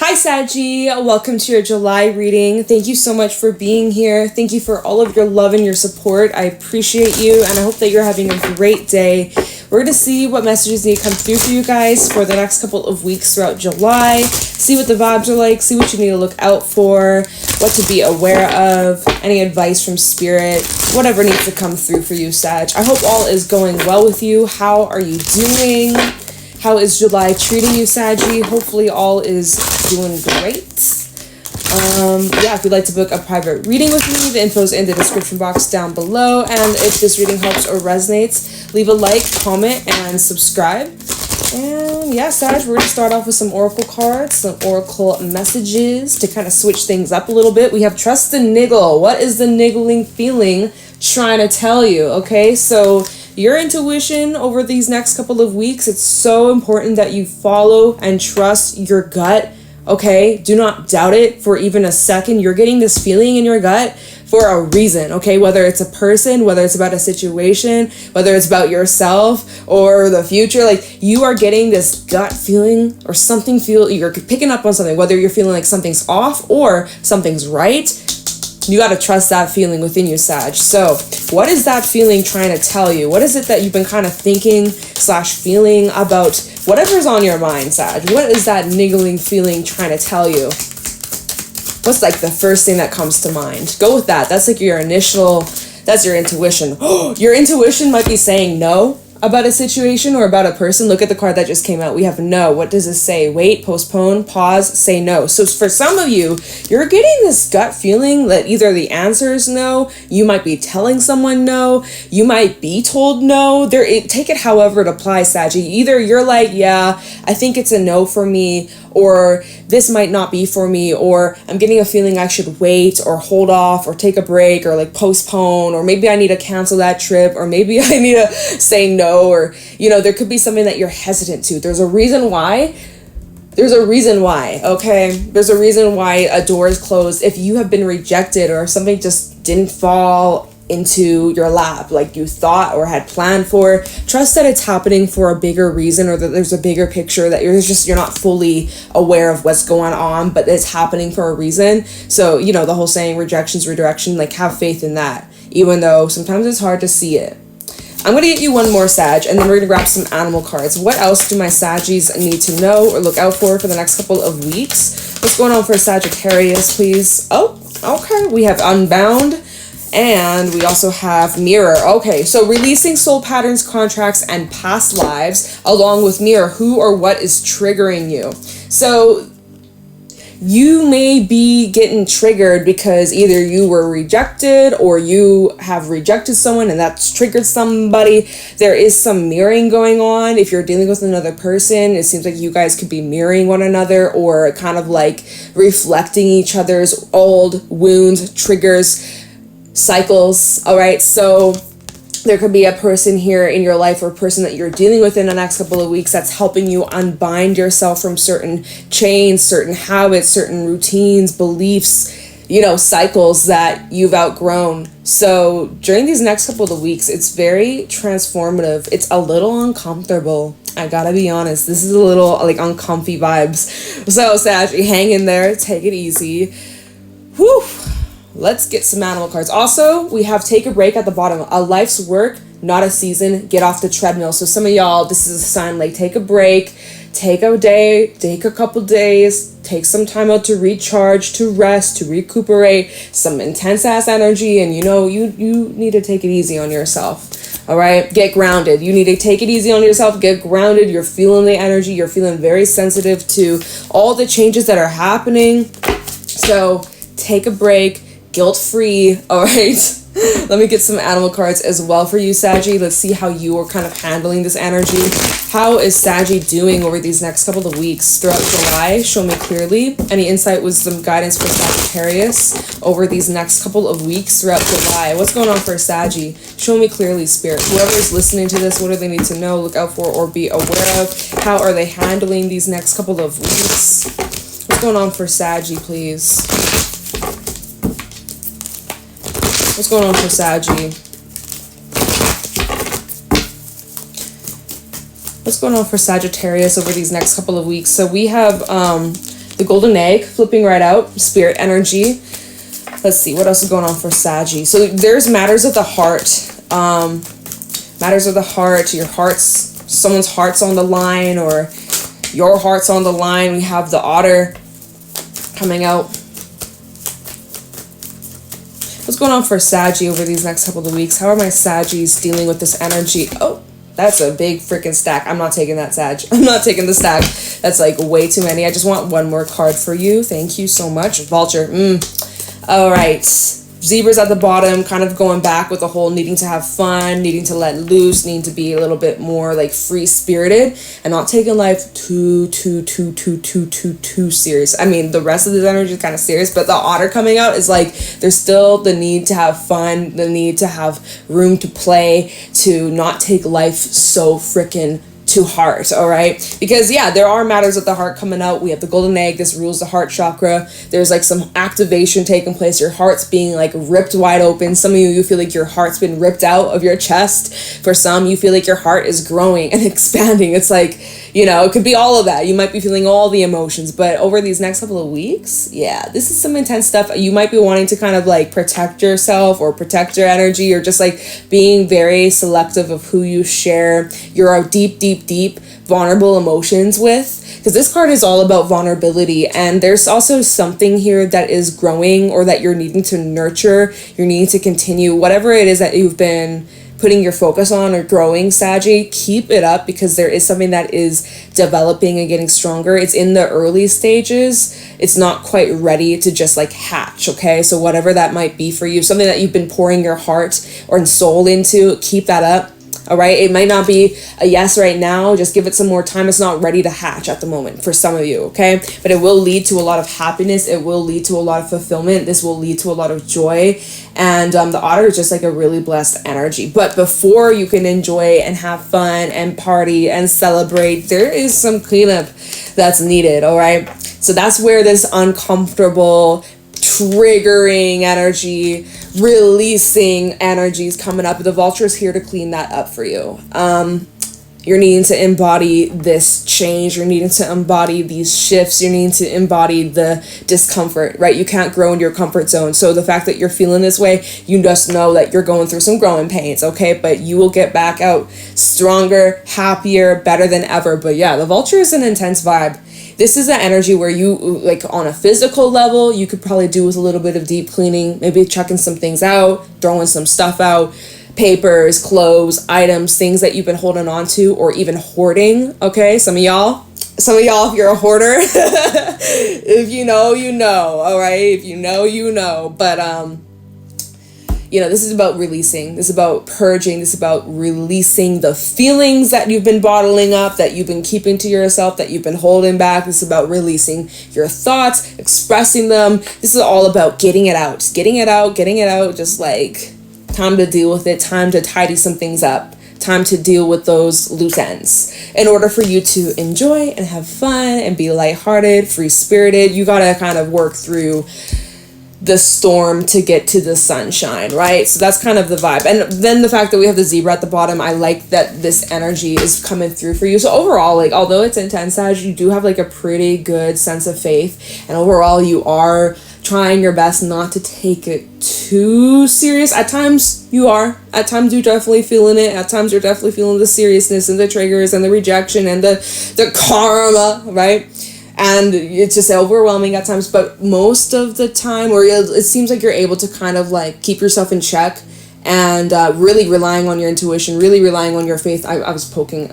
Hi Saggy, welcome to your July reading. Thank you so much for being here. Thank you for all of your love and your support. I appreciate you and I hope that you're having a great day. We're going to see what messages need to come through for you guys for the next couple of weeks throughout July. See what the vibes are like, see what you need to look out for, what to be aware of, any advice from spirit, whatever needs to come through for you, Sag. I hope all is going well with you. How are you doing? How is July treating you, Saggy? Hopefully all is doing great. If you'd like to book a private reading with me, the info's in the description box down below. And if this reading helps or resonates, leave a like, comment, and subscribe. And yeah, Sag, we're going to start off with some oracle cards, some oracle messages to kind of switch things up a little bit. We have trust and niggle. What is the niggling feeling trying to tell you? Okay, so your intuition over these next couple of weeks, it's so important that you follow and trust your gut. Okay, do not doubt it for even a second. You're getting this feeling in your gut for a reason, okay? Whether it's a person, whether it's about a situation, whether it's about yourself or the future, like you are getting this gut feeling or something you're picking up on something, whether you're feeling like something's off or something's right. You got to trust that feeling within you, Sag. So what is that feeling trying to tell you? What is it that you've been kind of thinking / feeling about whatever's on your mind, Sag? What is that niggling feeling trying to tell you? What's like the first thing that comes to mind? Go with that. That's like your initial, that's your intuition. Your intuition might be saying no about a situation or about a person. Look at the card that just came out. We have no. What does it say? Wait, postpone, pause, say no. So for some of you, you're getting this gut feeling that either the answer is no, you might be telling someone no, you might be told no. Take it however it applies, Saggy. Either you're like, yeah, I think it's a no for me, or this might not be for me, or I'm getting a feeling I should wait or hold off or take a break or like postpone, or maybe I need to cancel that trip, or maybe I need to say no, or, there could be something that you're hesitant to. There's a reason why, okay? There's a reason why a door is closed. If you have been rejected or if something just didn't fall into your lap like you thought or had planned for, trust that it's happening for a bigger reason, or that there's a bigger picture that you're not fully aware of what's going on, but it's happening for a reason. So the whole saying, rejection's redirection, like have faith in that, even though sometimes it's hard to see it. I'm going to get you one more, Sag, and then we're going to grab some animal cards. What else do my Saggies need to know or look out for the next couple of weeks? What's going on for Sagittarius, please? Oh, okay. We have Unbound. And we also have Mirror. Okay, so releasing soul patterns, contracts, and past lives, along with Mirror, who or what is triggering you. So you may be getting triggered because either you were rejected or you have rejected someone and that's triggered somebody. There is some mirroring going on. If you're dealing with another person, it seems like you guys could be mirroring one another or kind of like reflecting each other's old wounds, triggers, cycles. All right, so there could be a person here in your life or a person that you're dealing with in the next couple of weeks that's helping you unbind yourself from certain chains, certain habits, certain routines, beliefs, cycles that you've outgrown. So during these next couple of weeks, it's very transformative. It's a little uncomfortable. I gotta be honest. This is a little like uncomfy vibes. So Sag, hang in there. Take it easy. Whew. Let's get some animal cards. Also, we have take a break at the bottom. A life's work, not a season. Get off the treadmill. So some of y'all, this is a sign like take a break, take a day, take a couple days, take some time out to recharge, to rest, to recuperate some intense ass energy. And you need to take it easy on yourself. All right, get grounded. You need to take it easy on yourself. Get grounded. You're feeling the energy. You're feeling very sensitive to all the changes that are happening. So take a break. Guilt-free. All right, let me get some animal cards as well for you, Saggy. Let's see how you are kind of handling this energy. How is Saggy doing over these next couple of weeks throughout July? Show me clearly. Any insight, wisdom, guidance for Sagittarius over these next couple of weeks throughout July? What's going on for Saggy? Show me clearly, Spirit. Whoever's listening to this, what do they need to know, look out for, or be aware of? How are they handling these next couple of weeks? What's going on for Saggy, please? What's going on for Saggy? What's going on for Sagittarius over these next couple of weeks? So we have The golden egg flipping right out, spirit energy. Let's see, what else is going on for Saggy? So there's matters of the heart. Matters of the heart, your heart's, someone's heart's on the line, or your heart's on the line. We have the otter coming out. What's going on for Saggy over these next couple of weeks? How are my Saggies dealing with this energy? Oh, that's a big freaking stack. I'm not taking that, Sag. I'm not taking the stack. That's like way too many. I just want one more card for you. Thank you so much. Vulture. All right. Zebra's at the bottom, kind of going back with the whole needing to have fun, needing to let loose, needing to be a little bit more like free-spirited and not taking life too serious. I mean, the rest of this energy is kind of serious, but the otter coming out is like there's still the need to have fun, the need to have room to play, to not take life so freaking to heart. All right, because yeah, there are matters of the heart coming out. We have the golden egg. This rules the heart chakra. There's like some activation taking place. Your heart's being like ripped wide open. Some of you feel like your heart's been ripped out of your chest. For some, you feel like your heart is growing and expanding. It's like, you know, it could be all of that. You might be feeling all the emotions, but over these next couple of weeks, yeah, this is some intense stuff. You might be wanting to kind of like protect yourself or protect your energy, or just like being very selective of who you share your deep vulnerable emotions with, because this card is all about vulnerability. And there's also something here that is growing, or that you're needing to nurture, you're needing to continue whatever it is that you've been putting your focus on or growing. Saggy, keep it up, because there is something that is developing and getting stronger. It's in the early stages. It's not quite ready to just like hatch. Okay, so whatever that might be for you, something that you've been pouring your heart or soul into, keep that up. All right, it might not be a yes right now. Just give it some more time. It's not ready to hatch at the moment for some of you, okay? But it will lead to a lot of happiness. It will lead to a lot of fulfillment. This will lead to a lot of joy. And the otter is just like a really blessed energy. But before you can enjoy and have fun and party and celebrate, there is some cleanup that's needed, all right? So that's where this uncomfortable, triggering energy, releasing energy is coming up. The vulture is here to clean that up for you. You're needing to embody this change. You're needing to embody these shifts. You're needing to embody the discomfort, right? You can't grow in your comfort zone. So the fact that you're feeling this way, you just know that you're going through some growing pains, okay? But you will get back out stronger, happier, better than ever. But yeah, the vulture is an intense vibe. This is an energy where you, like on a physical level, you could probably do with a little bit of deep cleaning, maybe checking some things out, throwing some stuff out, papers, clothes, items, things that you've been holding on to or even hoarding, okay? Some of y'all, if you're a hoarder, if you know, you know, all right? If you know, you know. But, you know, this is about releasing. This is about purging. This is about releasing the feelings that you've been bottling up, that you've been keeping to yourself, that you've been holding back. This is about releasing your thoughts, expressing them. This is all about getting it out, just like time to deal with it, time to tidy some things up, time to deal with those loose ends. In order for you to enjoy and have fun and be lighthearted, free-spirited, you got to kind of work through the storm to get to the sunshine, right? So that's kind of the vibe. And then the fact that we have the zebra at the bottom, I like that this energy is coming through for you. So overall, like, although it's intense, Sag, you do have like a pretty good sense of faith. And overall, you are trying your best not to take it too serious. At times you are. At times you're definitely feeling it. At times you're definitely feeling the seriousness and the triggers and the rejection and the karma, right? And it's just overwhelming at times, but most of the time, or it seems like you're able to kind of like keep yourself in check and really relying on your intuition, really relying on your faith. I was pointing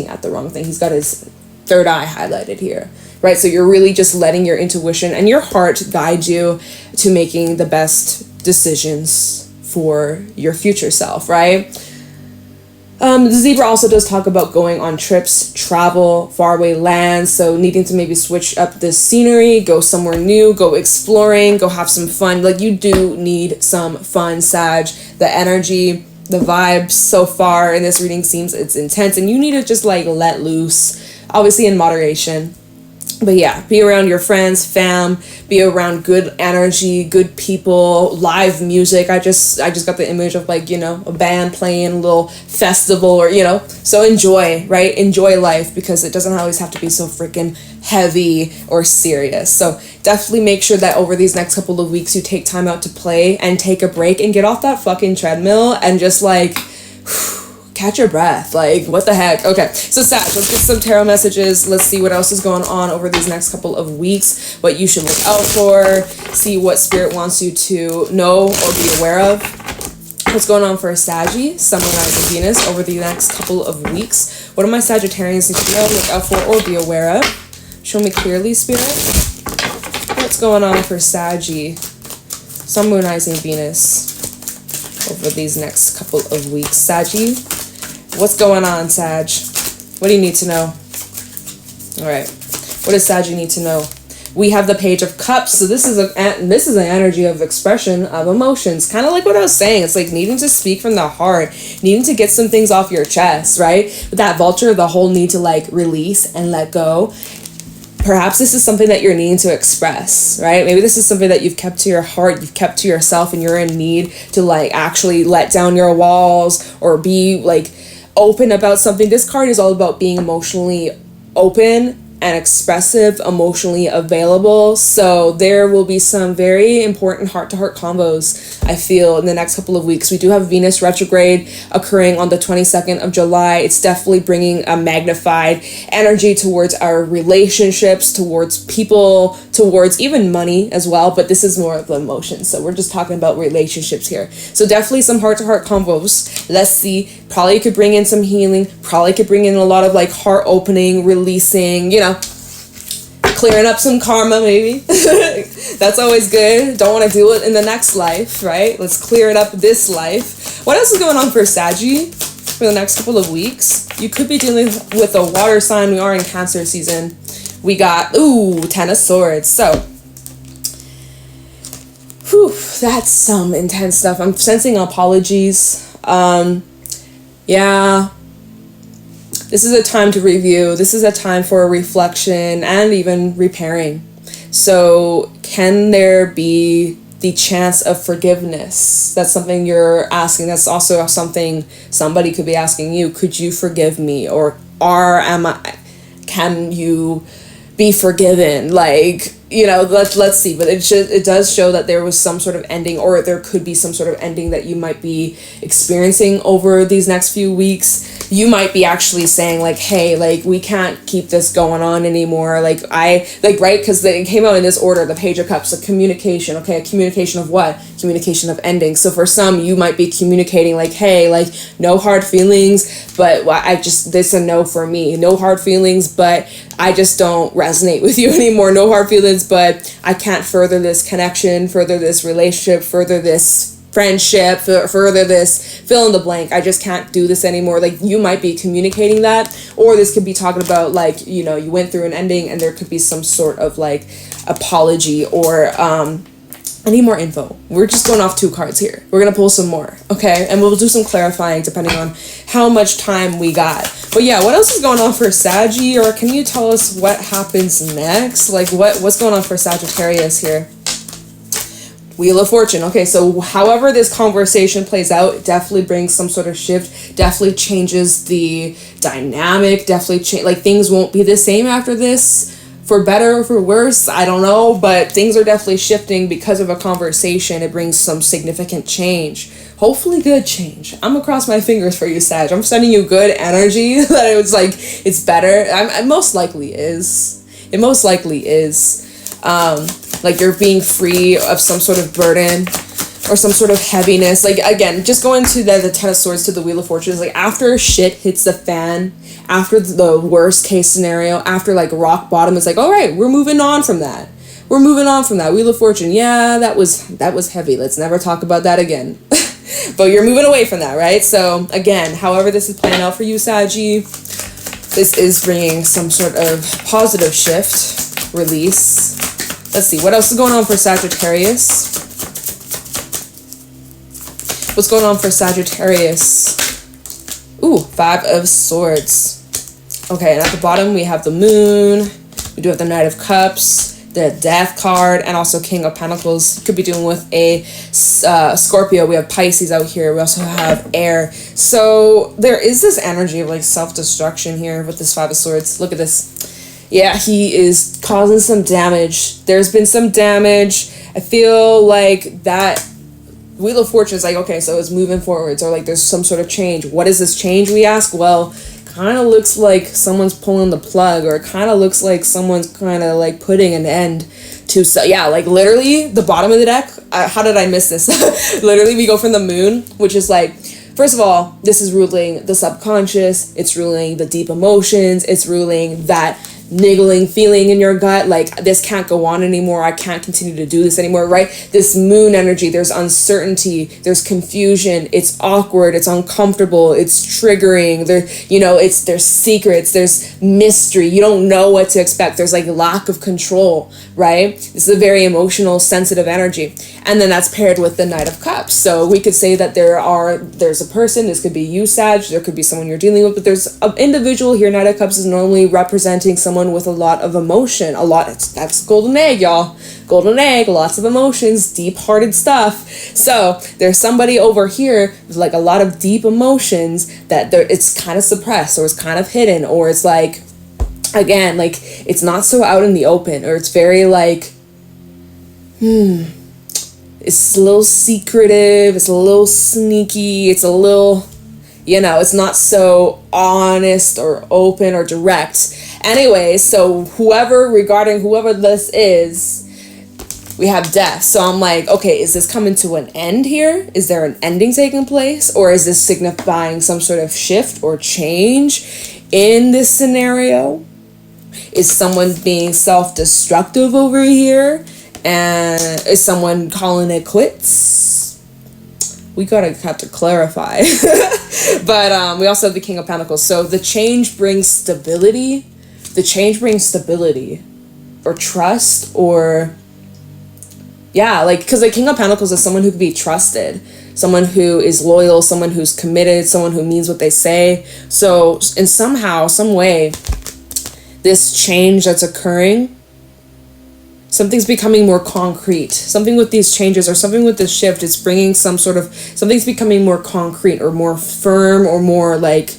at the wrong thing. He's got his third eye highlighted here, right? So you're really just letting your intuition and your heart guide you to making the best decisions for your future self, right? The zebra also does talk about going on trips, travel, faraway lands, so needing to maybe switch up the scenery, go somewhere new, go exploring, go have some fun. Like, you do need some fun, Sag. The energy, the vibes so far in this reading seems it's intense, and you need to just like let loose, obviously in moderation. But yeah, be around your friends, fam, be around good energy, good people, live music. I just got the image of like, you know, a band playing a little festival, or, you know, so enjoy, right? Enjoy life, because it doesn't always have to be so freaking heavy or serious. So definitely make sure that over these next couple of weeks you take time out to play and take a break and get off that fucking treadmill and just like catch your breath. Like, what the heck? Okay, so Sag, let's get some tarot messages. Let's see what else is going on over these next couple of weeks, what you should look out for, see what spirit wants you to know or be aware of. What's going on for a Saggy, Sun, Moon, Rising, Venus over the next couple of weeks? What do my Sagittarians need to know, look out for, or be aware of? Show me clearly, Spirit. What's going on for Saggy, Sun, Moon, Rising, Venus over these next couple of weeks? Saggy, what's going on, Sag? What do you need to know? All right. What does Saggy need to know? We have the Page of Cups. So this is an energy of expression of emotions. Kind of like what I was saying. It's like needing to speak from the heart, needing to get some things off your chest, right? With that vulture, the whole need to like release and let go. Perhaps this is something that you're needing to express, right? Maybe this is something that you've kept to your heart, you've kept to yourself, and you're in need to like actually let down your walls or be like open about something. This card is all about being emotionally open and expressive, emotionally available. So there will be some very important heart-to-heart combos, I feel, in the next couple of weeks. We do have Venus retrograde occurring on the 22nd of July. It's definitely bringing a magnified energy towards our relationships, towards people, towards even money as well. But this is more of the emotions. So we're just talking about relationships here. So definitely some heart-to-heart combos. Let's see. Probably could bring in some healing. Probably could bring in a lot of like heart opening, releasing, you know, clearing up some karma maybe. That's always good. Don't want to deal it in the next life, right? Let's clear it up this life. What else is going on for Saggy for the next couple of weeks? You could be dealing with a water sign. We are in Cancer season. We got, Ten of Swords. So, that's some intense stuff. I'm sensing apologies. Yeah. This is a time to review. This is a time for reflection and even repairing. So can there be the chance of forgiveness? That's something you're asking. That's also something somebody could be asking you. Could you forgive me? Or can you be forgiven? Like, you know, let's see. But it does show that there was some sort of ending, or there could be some sort of ending that you might be experiencing over these next few weeks. You might be actually saying like, hey, like we can't keep this going on anymore. Like right? Because it came out in this order, the Page of Cups, a communication. Okay, a communication of what? Communication of ending. So for some, you might be communicating like, hey, like no hard feelings, but this a no for me. No hard feelings, but I just don't resonate with you anymore. No hard feelings, but I can't further this connection, further this relationship, further this friendship, further this fill in the blank. I just can't do this anymore. Like you might be communicating that, or this could be talking about like, you know, you went through an ending and there could be some sort of like apology or I need more info. We're just going off 2 cards here. We're gonna pull some more, okay? And we'll do some clarifying depending on how much time we got. But yeah, what else is going on for Saggy? Or can you tell us what happens next? Like what's going on for Sagittarius here? Wheel of Fortune. Okay, so however this conversation plays out, it definitely brings some sort of shift, definitely changes the dynamic, definitely like things won't be the same after this. For better or for worse, I don't know, but things are definitely shifting because of a conversation. It brings some significant change. Hopefully good change. I'm gonna cross my fingers for you, Sag. I'm sending you good energy that it was like, it's better. It most likely is. It most likely is. Like you're being free of some sort of burden or some sort of heaviness. Like again, just going to the Ten of Swords to the Wheel of Fortune is like after shit hits the fan, after the worst case scenario, after like rock bottom, it's like, all right, we're moving on from that. We're moving on from that. Wheel of Fortune, yeah, that was heavy. Let's never talk about that again. But you're moving away from that, right? So again, however this is playing out for you, Saggy, this is bringing some sort of positive shift, release. Let's see, what else is going on for Sagittarius? What's going on for Sagittarius? Ooh, 5 of Swords. Okay, and at the bottom we have the Moon. We do have the Knight of Cups, the Death card, and also King of Pentacles. Could be dealing with a Scorpio. We have Pisces out here. We also have Air. So there is this energy of like self-destruction here with this 5 of Swords. Look at this. Yeah, he is causing some damage. There's been some damage. I feel like that Wheel of Fortune is like, okay, so it's moving forwards, or like there's some sort of change. What is this change, we ask? Well, kind of looks like someone's pulling the plug, or it kind of looks like someone's kind of like putting an end to, so yeah, like literally the bottom of the deck, how did I miss this? Literally we go from the moon, which is like, first of all, this is ruling the subconscious, it's ruling the deep emotions, it's ruling that niggling feeling in your gut, like this can't go on anymore, I can't continue to do this anymore, right? This moon energy, there's uncertainty, there's confusion, it's awkward, it's uncomfortable, it's triggering, there, you know, there's secrets, there's mystery, you don't know what to expect, there's like lack of control, right? This is a very emotional, sensitive energy. And then that's paired with the Knight of Cups. So we could say that there's a person, this could be you, Sag, there could be someone you're dealing with, but there's an individual here. Knight of Cups is normally representing someone with a lot of emotion, that's golden egg, y'all. Golden egg, lots of emotions, deep-hearted stuff. So there's somebody over here with like a lot of deep emotions that it's kind of suppressed, or it's kind of hidden, or it's like, again, like it's not so out in the open, or it's very like, it's a little secretive, it's a little sneaky, it's a little, you know, it's not so honest or open or direct. Anyway, so regarding whoever this is, we have death. So I'm like, okay, is this coming to an end here? Is there an ending taking place? Or is this signifying some sort of shift or change in this scenario? Is someone being self-destructive over here? And is someone calling it quits? We have to clarify. But we also have the King of Pentacles. So the change brings stability. The change brings stability or trust, or yeah, like, because the King of Pentacles is someone who can be trusted, someone who is loyal, someone who's committed, someone who means what they say. So in somehow, some way, this change that's occurring, something's becoming more concrete. Something with these changes, or something with this shift, is bringing something's becoming more concrete or more firm, or more like,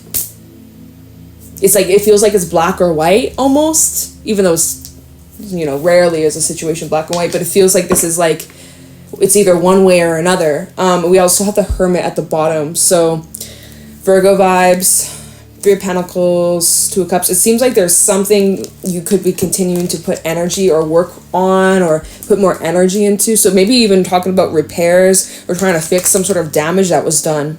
it's like, it feels like it's black or white almost, even though it's, you know, rarely is a situation black and white, but it feels like this is like, it's either one way or another. We also have the Hermit at the bottom. So Virgo vibes, 3 of Pentacles, 2 of Cups. It seems like there's something you could be continuing to put energy or work on, or put more energy into. So maybe even talking about repairs, or trying to fix some sort of damage that was done.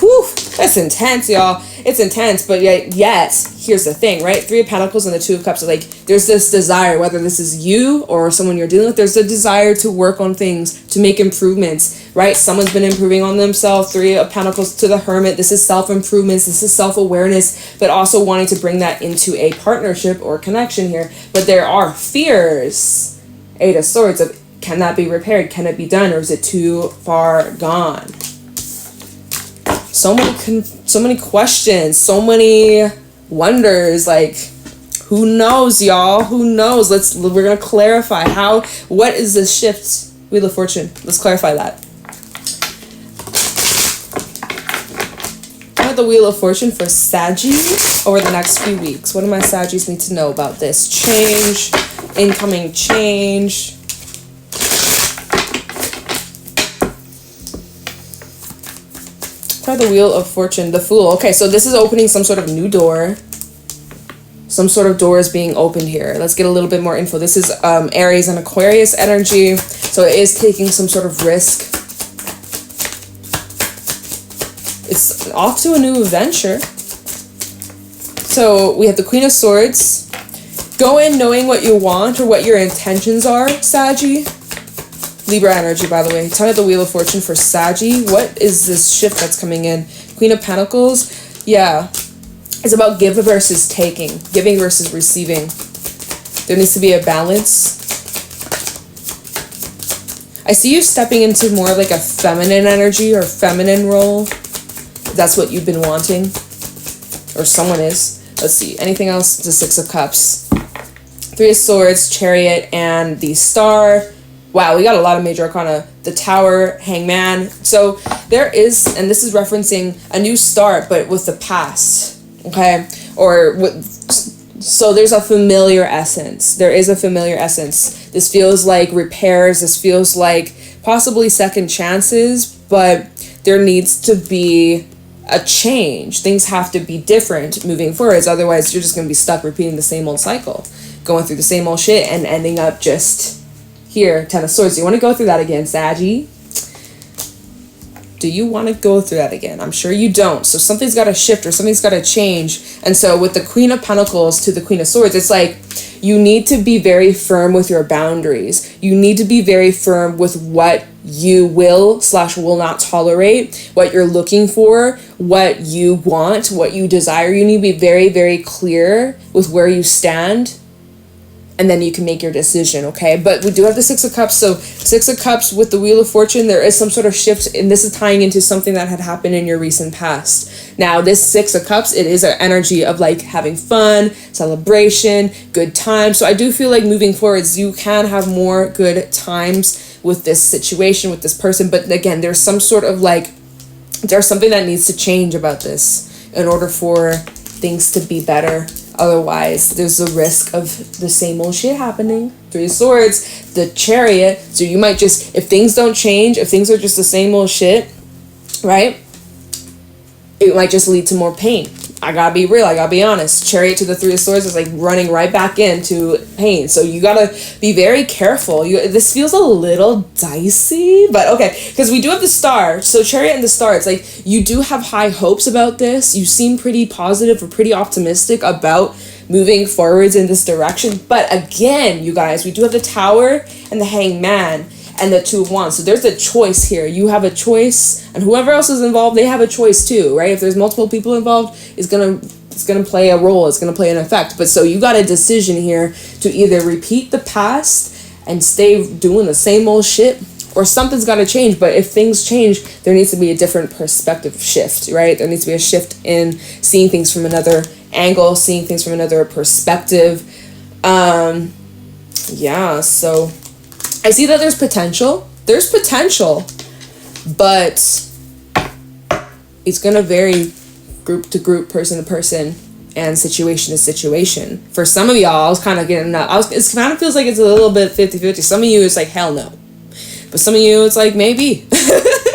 Whew, that's intense, y'all. It's intense, but yet, here's the thing, right? 3 of Pentacles and the 2 of Cups are like, there's this desire, whether this is you or someone you're dealing with, there's a desire to work on things, to make improvements, right? Someone's been improving on themselves. 3 of Pentacles to the Hermit. This is self-improvements. This is self-awareness, but also wanting to bring that into a partnership or connection here. But there are fears. 8 of Swords of, can that be repaired? Can it be done? Or is it too far gone? So many questions, so many wonders, like, who knows, y'all? Who knows? We're gonna clarify what is this shift? Wheel of Fortune. Let's clarify that. I have the Wheel of Fortune for Saggy over the next few weeks. What do my Saggies need to know about this change, incoming change? Try the Wheel of Fortune, the Fool. Okay, so this is opening some sort of new door. Some sort of door is being opened here. Let's get a little bit more info. This is Aries and Aquarius energy. So it is taking some sort of risk. It's off to a new adventure. So we have the Queen of Swords. Go in knowing what you want or what your intentions are, Saggy. Libra energy, by the way. Tell me the Wheel of Fortune for Saggy. What is this shift that's coming in? Queen of Pentacles. Yeah. It's about give versus taking. Giving versus receiving. There needs to be a balance. I see you stepping into more of like a feminine energy or feminine role. That's what you've been wanting. Or someone is. Let's see. Anything else? The 6 of Cups. 3 of Swords, Chariot, and the Star. Wow, we got a lot of major arcana. The Tower, Hangman. So there is, and this is referencing a new start, but with the past, okay? Or with So there's a familiar essence. There is a familiar essence. This feels like repairs. This feels like possibly second chances, but there needs to be a change. Things have to be different moving forwards. Otherwise, you're just going to be stuck repeating the same old cycle, going through the same old shit and ending up just here, Ten of Swords. Do you want to go through that again, Saggy? Do you want to go through that again? I'm sure you don't. So something's got to shift or something's got to change. And so with the Queen of Pentacles to the Queen of Swords, it's like you need to be very firm with your boundaries. You need to be very firm with what you will/will not tolerate, what you're looking for, what you want, what you desire. You need to be very, very clear with where you stand. And then you can make your decision, okay? But we do have the Six of Cups. So Six of Cups with the Wheel of Fortune, there is some sort of shift. And this is tying into something that had happened in your recent past. Now, this Six of Cups, it is an energy of like having fun, celebration, good times. So I do feel like moving forwards, you can have more good times with this situation, with this person. But again, there's some sort of like, there's something that needs to change about this in order for things to be better. Otherwise, there's a risk of the same old shit happening. Three of Swords, the Chariot. So you might just, if things don't change, if things are just the same old shit, right? It might just lead to more pain. I gotta be real, I gotta be honest. Chariot to the Three of Swords is like running right back into pain. So you gotta be very careful. This feels a little dicey, but okay. Because we do have the Star. So Chariot and the Star, it's like you do have high hopes about this. You seem pretty positive or pretty optimistic about moving forwards in this direction. But again, you guys, we do have the Tower and the Hangman and the Two of Wands. So there's a choice here. You have a choice, and whoever else is involved, they have a choice too, right? If there's multiple people involved, it's gonna play a role. It's gonna play an effect. But so you got a decision here to either repeat the past and stay doing the same old shit, or something's got to change. But if things change, there needs to be a different perspective shift, right? There needs to be a shift in seeing things from another angle, seeing things from another perspective. Yeah, so I see that there's potential. There's potential, but it's going to vary group to group, person to person, and situation to situation. For some of y'all, I was kind of getting that. It kind of feels like it's a little bit 50-50. Some of you, it's like, hell no. But some of you, it's like, maybe.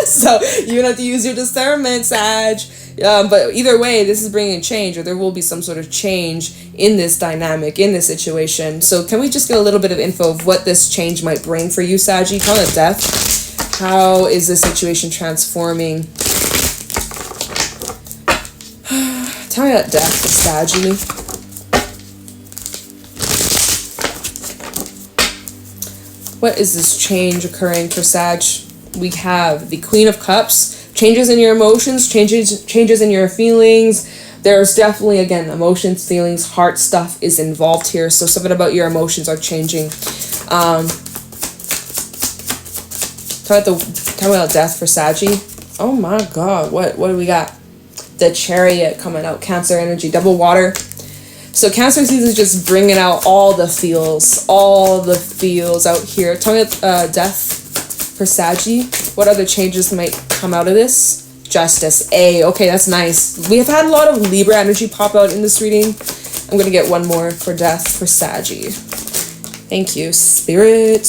So you have to use your discernment, Sag. But either way, this is bringing change, or there will be some sort of change in this dynamic, in this situation. So can we just get a little bit of info of what this change might bring for you, Saggy? Call it death. How is this situation transforming? Tell me about death, Saggy. What is this change occurring for Sag? We have the Queen of Cups. Changes in your emotions, changes in your feelings. There's definitely, again, emotions, feelings, heart stuff is involved here. So something about your emotions are changing. Talk about death for Saggy. Oh my God, what do we got? The Chariot coming out, Cancer energy, double water. So Cancer season is just bringing out all the feels out here. Tell me death for Saggy. What other changes might come out of this? Justice. Okay, that's nice. We have had a lot of Libra energy pop out in this reading. I'm going to get one more for death for Saggy. Thank you, Spirit.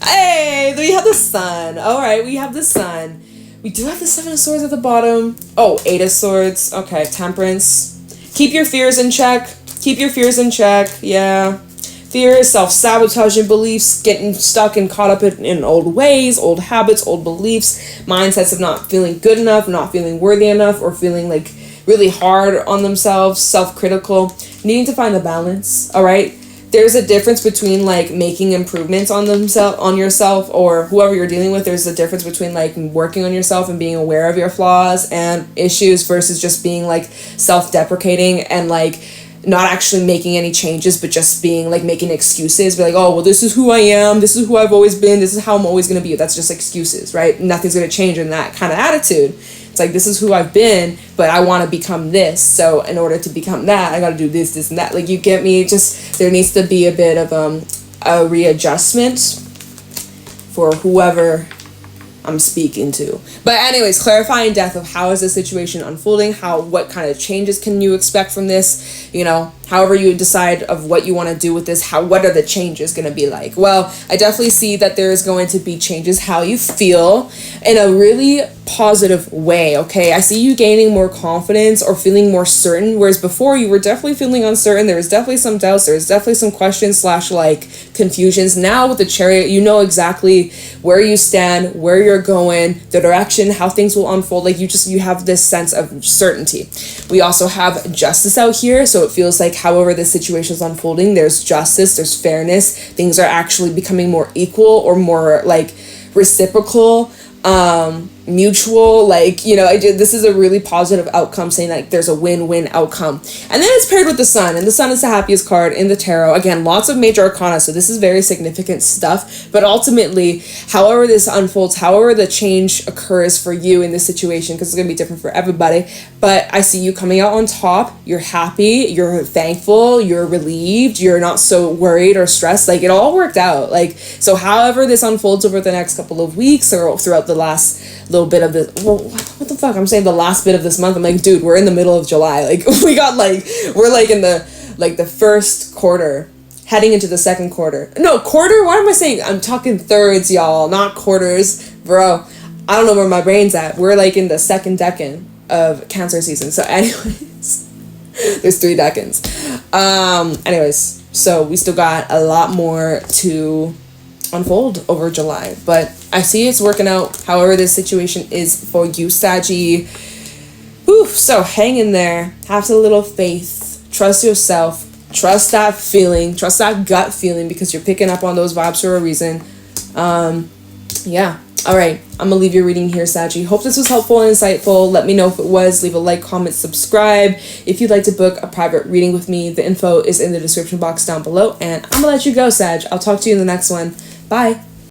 Hey, we have the Sun. All right, we have the Sun. We do have the Seven of Swords at the bottom. Oh, Eight of Swords. Okay, Temperance. Keep your fears in check. Keep your fears in check. Yeah. Fear, self-sabotaging beliefs, getting stuck and caught up in old ways, old habits, old beliefs, mindsets of not feeling good enough, not feeling worthy enough, or feeling like really hard on themselves, self-critical, needing to find the balance, all right? There's a difference between like making improvements on yourself, or whoever you're dealing with. There's a difference between like working on yourself and being aware of your flaws and issues versus just being like self-deprecating and like not actually making any changes, but just being like making excuses. Be like, oh, well, this is who I am. This is who I've always been. This is how I'm always going to be. That's just excuses, right? Nothing's going to change in that kind of attitude. It's like, this is who I've been, but I want to become this. So in order to become that, I got to do this, this, and that. Like, you get me? Just, there needs to be a bit of a readjustment for whoever I'm speaking to. But anyways, clarifying death of how is the situation unfolding, what kind of changes can you expect from this, you know, however you decide of what you want to do with this, what are the changes going to be like? Well, I definitely see that there's going to be changes how you feel in a really positive way, okay? I see you gaining more confidence or feeling more certain, whereas before you were definitely feeling uncertain. There was definitely some doubts, there was definitely some questions / like confusions. Now with the Chariot, you know exactly where you stand, where you're going, the direction, how things will unfold. Like you have this sense of certainty. We also have Justice out here, so it feels like however this situation is unfolding, there's justice, there's fairness, things are actually becoming more equal or more like reciprocal, mutual, like, you know, this is a really positive outcome, saying like there's a win-win outcome. And then it's paired with the Sun, and the Sun is the happiest card in the tarot. Again, lots of major arcana, so this is very significant stuff. But ultimately, however this unfolds, however the change occurs for you in this situation, because it's going to be different for everybody, but I see you coming out on top. You're happy, you're thankful, you're relieved, you're not so worried or stressed. Like, it all worked out. Like, so however this unfolds over the next couple of weeks or throughout the last little bit of the, well, what the fuck, I'm saying the last bit of this month. I'm like, dude, we're in the middle of July. Like, we're like in the first quarter, heading into the second quarter. No, quarter? What am I saying? I'm talking thirds, y'all, not quarters. Bro, I don't know where my brain's at. We're like in the second decan of Cancer season. So anyways, there's 3 decans. Anyways, so we still got a lot more to unfold over July, but I see it's working out however this situation is for you, Saggy. So hang in there, have a little faith, trust yourself, trust that feeling, trust that gut feeling, because you're picking up on those vibes for a reason. Yeah, all right, I'm gonna leave your reading here, Saggy. Hope this was helpful and insightful. Let me know if it was. Leave a like, comment, subscribe. If you'd like to book a private reading with me, the info is in the description box down below, and I'm gonna let you go, Sag. I'll talk to you in the next one. Bye.